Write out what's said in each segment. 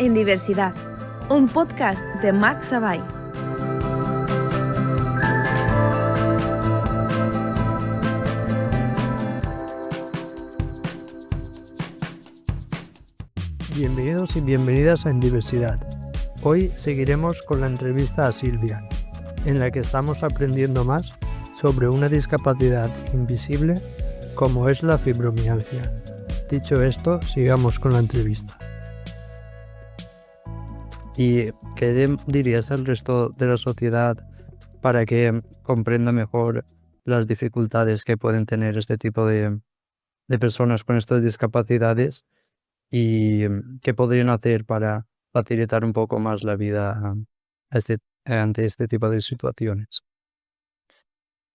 en Diversidad, un podcast de Max Abay. Bienvenidos y bienvenidas a En Diversidad. Hoy seguiremos con la entrevista a Silvia, en la que estamos aprendiendo más sobre una discapacidad invisible como es la fibromialgia. Dicho esto, sigamos con la entrevista. ¿Y qué dirías al resto de la sociedad para que comprenda mejor las dificultades que pueden tener este tipo de personas con estas discapacidades y qué podrían hacer para facilitar un poco más la vida ante este tipo de situaciones?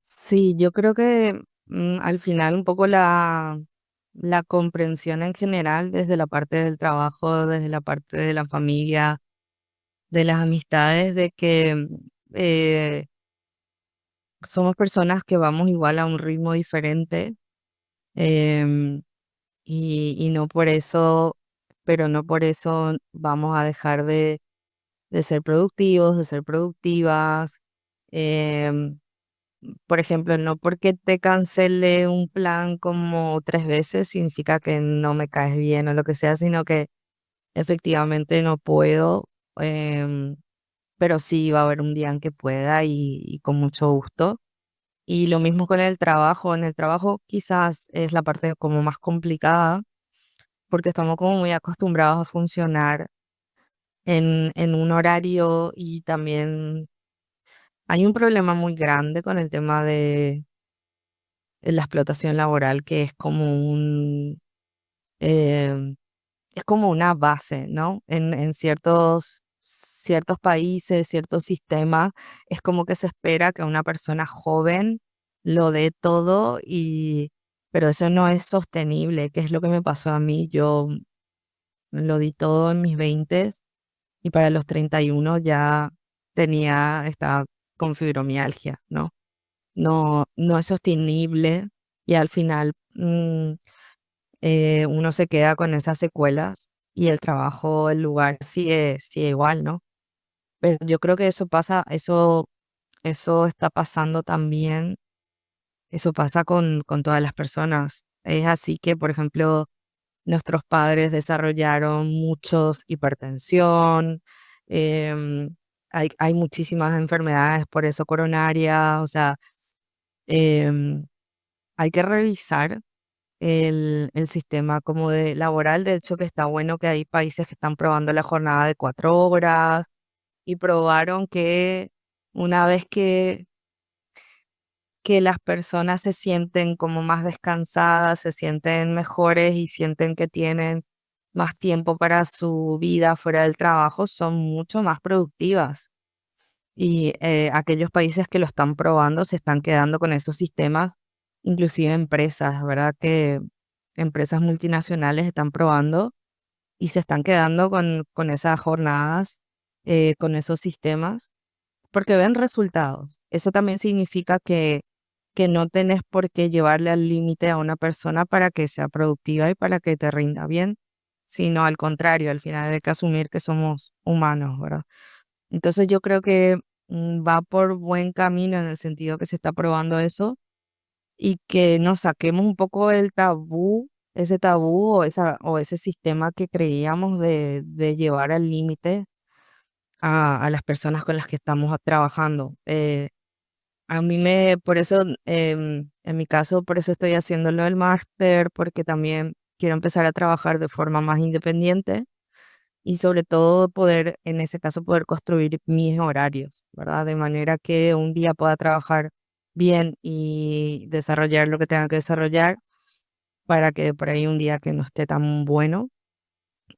Sí, yo creo que al final un poco la comprensión en general desde la parte del trabajo, desde la parte de la familia, de las amistades, de que eh, somos personas que vamos igual a un ritmo diferente em, y no por eso, pero no por eso vamos a dejar de ser productivos, de ser productivas. em, Por ejemplo, no porque te cancele un plan como 3 veces significa que no me caes bien o lo que sea, sino que efectivamente no puedo, em, pero sí va a haber un día en que pueda y con mucho gusto. Y lo mismo con el trabajo. En el trabajo quizás es la parte como más complicada porque estamos como muy acostumbrados a funcionar en un horario y también hay un problema muy grande con el tema de la explotación laboral, que em, es como una base, ¿no? En ciertos países, ciertos sistemas, es como que se espera que una persona joven lo dé todo pero eso no es sostenible, que es lo que me pasó a mí. Yo lo di todo en mis 20 y para los 31 ya estaba con fibromialgia, ¿no? No es sostenible y al final uno se queda con esas secuelas y el trabajo, el lugar sigue igual, ¿no? Pero yo creo que eso está pasando también, eso pasa con todas las personas. Es así que, por ejemplo, nuestros padres desarrollaron muchos hipertensión, em, hay muchísimas enfermedades por eso coronarias, o sea, em, hay que revisar el sistema como de laboral. De hecho, que está bueno que hay países que están probando la jornada de 4 horas y probaron que una vez que las personas se sienten como más descansadas, se sienten mejores y sienten que tienen más tiempo para su vida fuera del trabajo, son mucho más productivas. Y aquellos países que lo están probando se están quedando con esos sistemas, inclusive empresas, ¿verdad? Que empresas multinacionales están probando y se están quedando con esas jornadas, con esos sistemas, porque ven resultados. Eso también significa que no tenés por qué llevarle al límite a una persona para que sea productiva y para que te rinda bien, sino al contrario, al final hay que asumir que somos humanos, ¿verdad? Entonces yo creo que va por buen camino en el sentido que se está probando eso y que nos saquemos un poco el tabú, ese tabú o ese sistema que creíamos de llevar al límite a las personas con las que estamos trabajando. A mí por eso, en mi caso, por eso estoy haciéndolo el máster, porque también quiero empezar a trabajar de forma más independiente y sobre todo poder, en ese caso, poder construir mis horarios, ¿verdad? De manera que un día pueda trabajar bien y desarrollar lo que tenga que desarrollar para que por ahí un día que no esté tan bueno,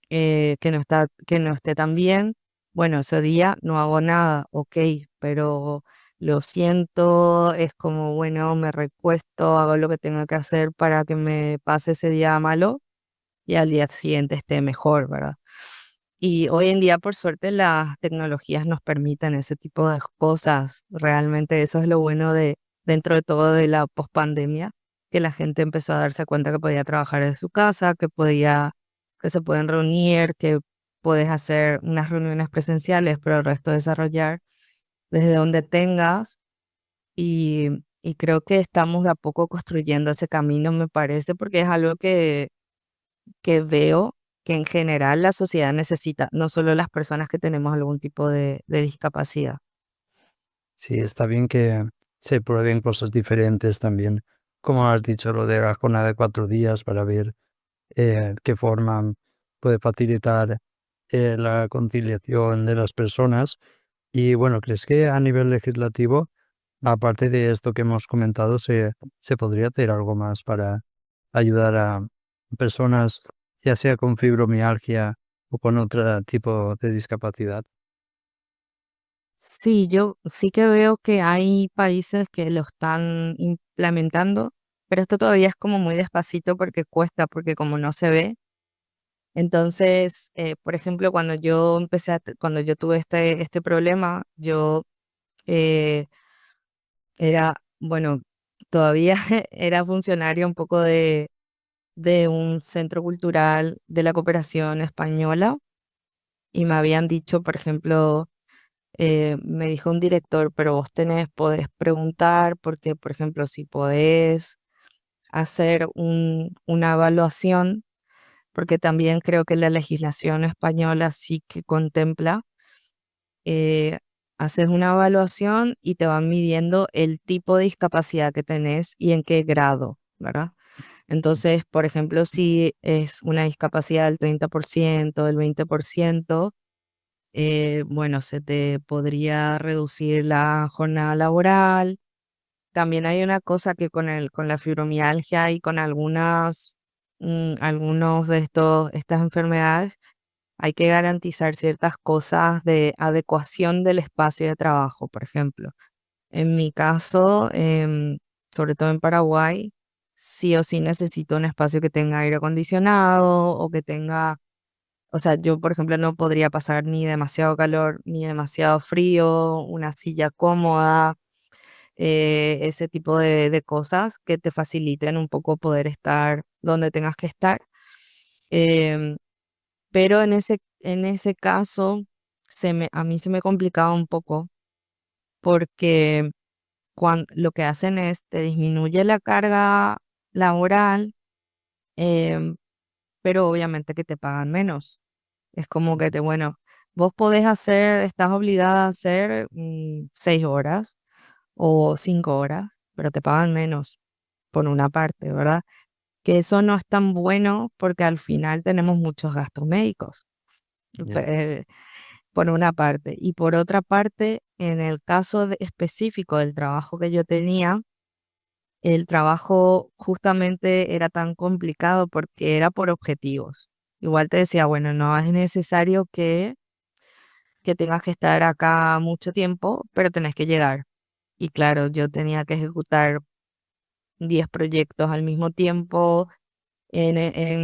que no esté tan bien, bueno, ese día no hago nada, ok, pero lo siento, es como, bueno, me recuesto, hago lo que tengo que hacer para que me pase ese día malo y al día siguiente esté mejor, ¿verdad? Y hoy en día, por suerte, las tecnologías nos permiten ese tipo de cosas. Realmente eso es lo bueno dentro de todo de la pospandemia, que la gente empezó a darse cuenta que podía trabajar desde su casa, que se pueden reunir, que puedes hacer unas reuniones presenciales, pero el resto desarrollar desde donde tengas. Y creo que estamos de a poco construyendo ese camino, me parece, porque es algo que veo que en general la sociedad necesita, no solo las personas que tenemos algún tipo de discapacidad. Sí, está bien que se prueben cosas diferentes también, como has dicho, lo de la jornada de 4 días para ver qué forma puede facilitar la conciliación de las personas. Y bueno, ¿crees que a nivel legislativo, aparte de esto que hemos comentado, se podría hacer algo más para ayudar a personas, ya sea con fibromialgia o con otro tipo de discapacidad? Sí, yo sí que veo que hay países que lo están implementando, pero esto todavía es como muy despacito porque cuesta, porque como no se ve. Entonces, por ejemplo, cuando yo tuve este problema, yo eh, era, bueno, todavía era funcionario un poco de un centro cultural de la cooperación española y me habían dicho, por ejemplo, me dijo un director, pero podés preguntar porque, por ejemplo, si podés hacer una evaluación, porque también creo que la legislación española sí que contempla, eh, haces una evaluación y te van midiendo el tipo de discapacidad que tenés y en qué grado, ¿verdad? Entonces, por ejemplo, si es una discapacidad del 30%, del 20%, bueno, se te podría reducir la jornada laboral. También hay una cosa que con la fibromialgia y con algunos de estas enfermedades, hay que garantizar ciertas cosas de adecuación del espacio de trabajo, por ejemplo. En mi caso, sobre todo en Paraguay, sí o sí necesito un espacio que tenga aire acondicionado o que tenga, o sea, yo por ejemplo no podría pasar ni demasiado calor ni demasiado frío, una silla cómoda, ese tipo de cosas que te faciliten un poco poder estar donde tengas que estar. Em, pero en ese caso, a mí se me complicaba un poco porque lo que hacen es te disminuye la carga laboral, em, pero obviamente que te pagan menos. Es como que bueno, vos estás obligada a hacer 6 horas o 5 horas, pero te pagan menos por una parte, ¿verdad? Que eso no es tan bueno porque al final tenemos muchos gastos médicos, Ya. eh, por una parte. Y por otra parte, en el caso específico del trabajo que yo tenía, el trabajo justamente era tan complicado porque era por objetivos. Igual te decía, bueno, no es necesario que tengas que estar acá mucho tiempo, pero tenés que llegar. Y claro, yo tenía que ejecutar 10 proyectos al mismo tiempo. En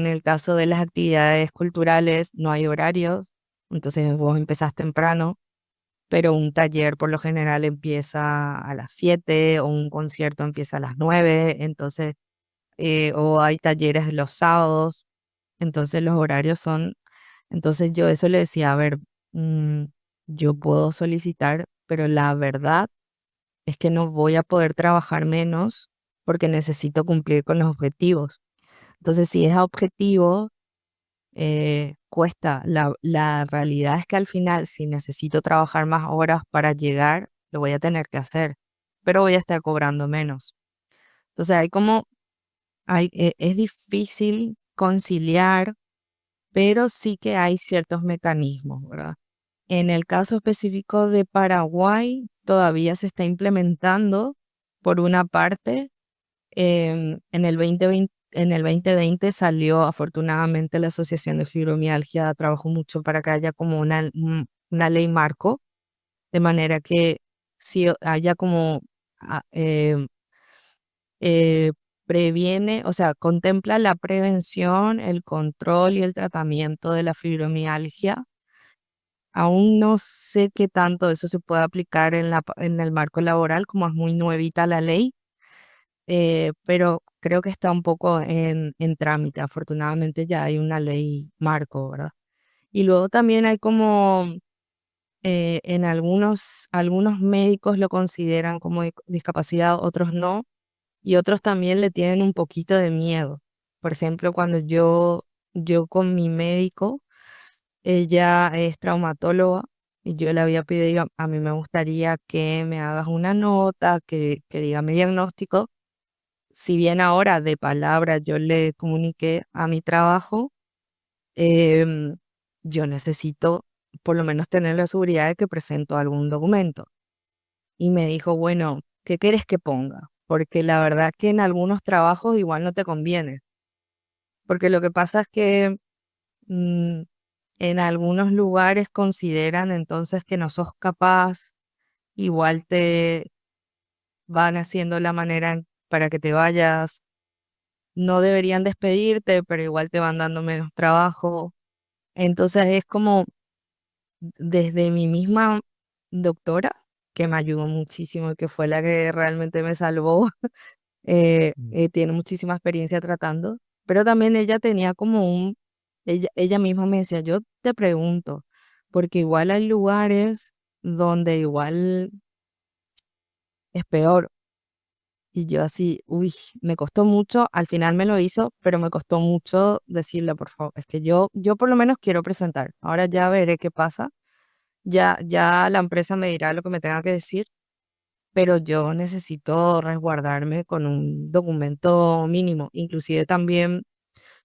el caso de las actividades culturales no hay horarios, entonces vos empezás temprano, pero un taller por lo general empieza a las 7 o un concierto empieza a las 9, entonces, o hay talleres los sábados, entonces los horarios son, entonces yo eso le decía, a ver, mm, yo puedo solicitar, pero la verdad es que no voy a poder trabajar menos porque necesito cumplir con los objetivos. Entonces, si es a objetivo, cuesta. La realidad es que al final, si necesito trabajar más horas para llegar, lo voy a tener que hacer, pero voy a estar cobrando menos. Entonces, es difícil conciliar, pero sí que hay ciertos mecanismos, ¿verdad? En el caso específico de Paraguay, todavía se está implementando, por una parte, en el 2020 salió afortunadamente la Asociación de Fibromialgia, trabajó mucho para que haya como una ley marco, de manera que si haya como ah, eh, previene, o sea, contempla la prevención, el control y el tratamiento de la fibromialgia. Aún no sé qué tanto eso se puede aplicar en el marco laboral, como es muy nuevita la ley, pero creo que está un poco en trámite. Afortunadamente ya hay una ley marco, ¿verdad? Y luego también hay como, en algunos médicos lo consideran como discapacidad, otros no, y otros también le tienen un poquito de miedo. Por ejemplo, cuando yo con mi médico, ella es traumatóloga y yo le había pedido, a mí me gustaría que me hagas una nota que diga mi diagnóstico. Si bien ahora de palabra yo le comuniqué a mi trabajo, em, yo necesito por lo menos tener la seguridad de que presento algún documento. Y me dijo, bueno, ¿qué quieres que ponga? Porque la verdad que en algunos trabajos igual no te conviene. Porque lo que pasa es que mm, en algunos lugares consideran entonces que no sos capaz, igual te van haciendo la manera para que te vayas. No deberían despedirte, pero igual te van dando menos trabajo. Entonces es como desde mi misma doctora, que me ayudó muchísimo y que fue la que realmente me salvó, tiene muchísima experiencia tratando, pero también ella tenía como ella misma me decía, yo te pregunto, porque igual hay lugares donde igual es peor. Y yo así, uy, me costó mucho, al final me lo hizo, pero me costó mucho decirle, por favor, es que yo por lo menos quiero presentar. Ahora ya veré qué pasa. Ya la empresa me dirá lo que me tenga que decir, pero yo necesito resguardarme con un documento mínimo. Inclusive también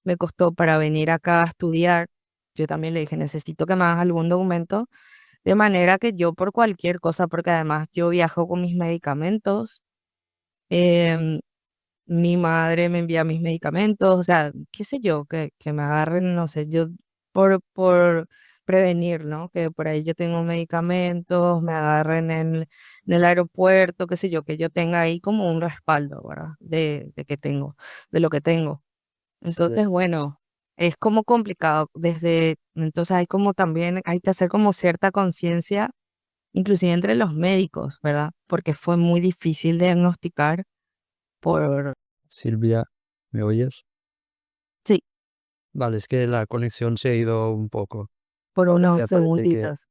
me costó para venir acá a estudiar. Yo también le dije, necesito que me hagas algún documento, de manera que yo por cualquier cosa, porque además yo viajo con mis medicamentos. em, Mi madre me envía mis medicamentos, o sea, qué sé yo, que me agarren, no sé, yo por prevenir, ¿no? Que por ahí yo tengo medicamentos, me agarren en el aeropuerto, qué sé yo, que yo tenga ahí como un respaldo, ¿verdad? De que tengo, de lo que tengo. Sí. Entonces, bueno, es como complicado, entonces hay como también, hay que hacer como cierta conciencia, inclusive entre los médicos, ¿verdad? Porque fue muy difícil diagnosticar por, Silvia, ¿me oyes? sí, Vale, es que la conexión se ha ido un poco. por unos Ya parece segunditos.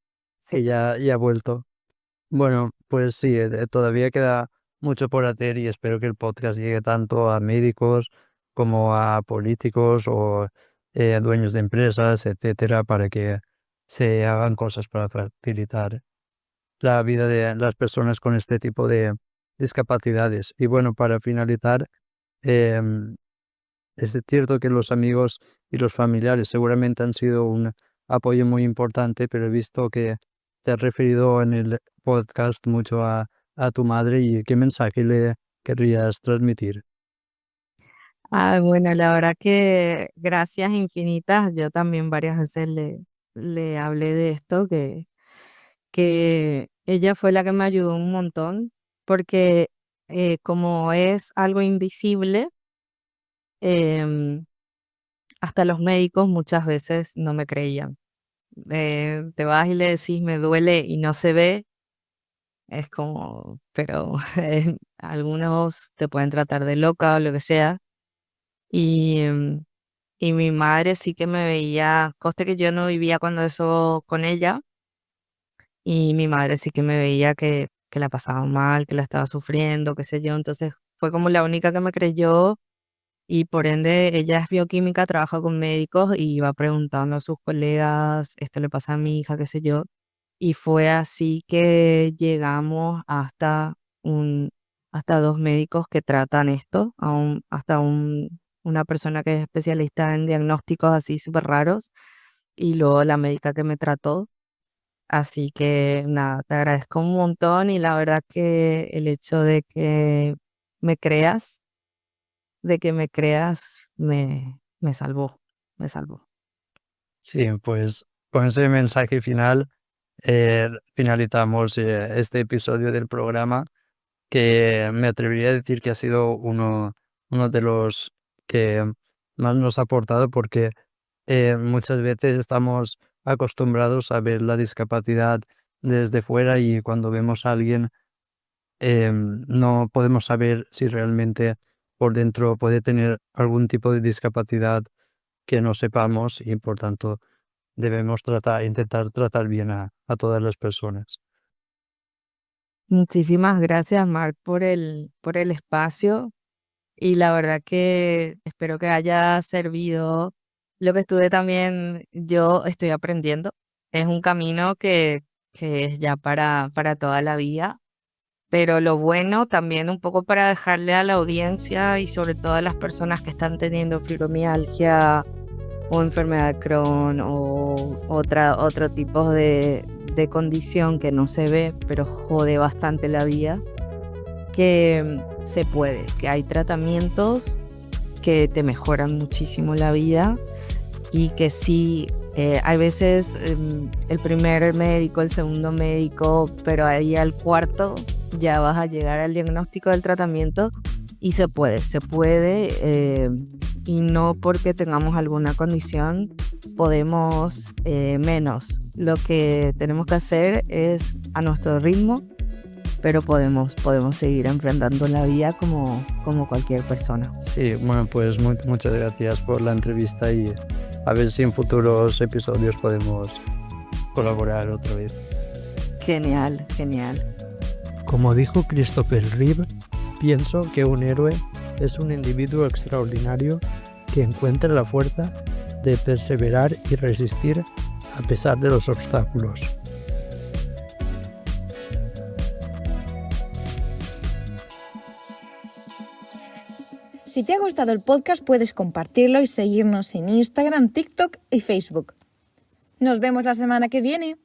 que Sí. ya ha vuelto. Bueno, pues sí, todavía queda mucho por hacer y espero que el podcast llegue tanto a médicos como a políticos o dueños de empresas, etcétera, para que se hagan cosas para facilitar la vida de las personas con este tipo de discapacidades. Y bueno, para finalizar, em, es cierto que los amigos y los familiares seguramente han sido un apoyo muy importante, pero he visto que te has referido en el podcast mucho a tu madre y qué mensaje le querrías transmitir. Ah, bueno, la verdad que gracias infinitas. Yo también varias veces le hablé de esto, que ella fue la que me ayudó un montón, porque como es algo invisible, em, hasta los médicos muchas veces no me creían. Te vas y le decís, me duele y no se ve, es como, pero algunos te pueden tratar de loca o lo que sea. Y, y mi madre sí que me veía, coste que yo no vivía cuando eso con ella, y mi madre sí que me veía que la pasaba mal, que la estaba sufriendo, qué sé yo. Entonces fue como la única que me creyó, y por ende ella es bioquímica, trabaja con médicos y iba preguntando a sus colegas, esto le pasa a mi hija, qué sé yo. Y fue así que llegamos un, hasta dos médicos que tratan esto, hasta una persona que es especialista en diagnósticos así súper raros, y luego la médica que me trató. Así que nada, te agradezco un montón, y la verdad que el hecho me creas, de que me creas, me salvó, me salvó. Sí, pues con ese mensaje final finalizamos este episodio del programa que me atrevería a decir que ha sido uno de los que más nos ha aportado porque muchas veces estamos acostumbrados a ver la discapacidad desde fuera y cuando vemos a alguien no podemos saber si realmente por dentro puede tener algún tipo de discapacidad que no sepamos y por tanto debemos intentar tratar bien a todas las personas. Muchísimas gracias, Marc, por el espacio. Y la verdad que espero que haya servido lo que estuve también, yo estoy aprendiendo. Es un camino que es ya para toda la vida, pero lo bueno también un poco para dejarle a la audiencia y sobre todo a las personas que están teniendo fibromialgia o enfermedad de Crohn o otro tipo de condición que no se ve, pero jode bastante la vida, que se puede, que hay tratamientos que te mejoran muchísimo la vida y que sí, hay veces el primer médico, el segundo médico, pero ahí al cuarto ya vas a llegar al diagnóstico del tratamiento y se puede, y no porque tengamos alguna condición podemos menos. Lo que tenemos que hacer es a nuestro ritmo, pero podemos seguir enfrentando la vida como cualquier persona. Sí, bueno, pues muchas gracias por la entrevista y a ver si en futuros episodios podemos colaborar otra vez. Genial, genial. Como dijo Christopher Reeve, pienso que un héroe es un individuo extraordinario que encuentra la fuerza de perseverar y resistir a pesar de los obstáculos. Si te ha gustado el podcast, puedes compartirlo y seguirnos en Instagram, TikTok y Facebook. Nos vemos la semana que viene.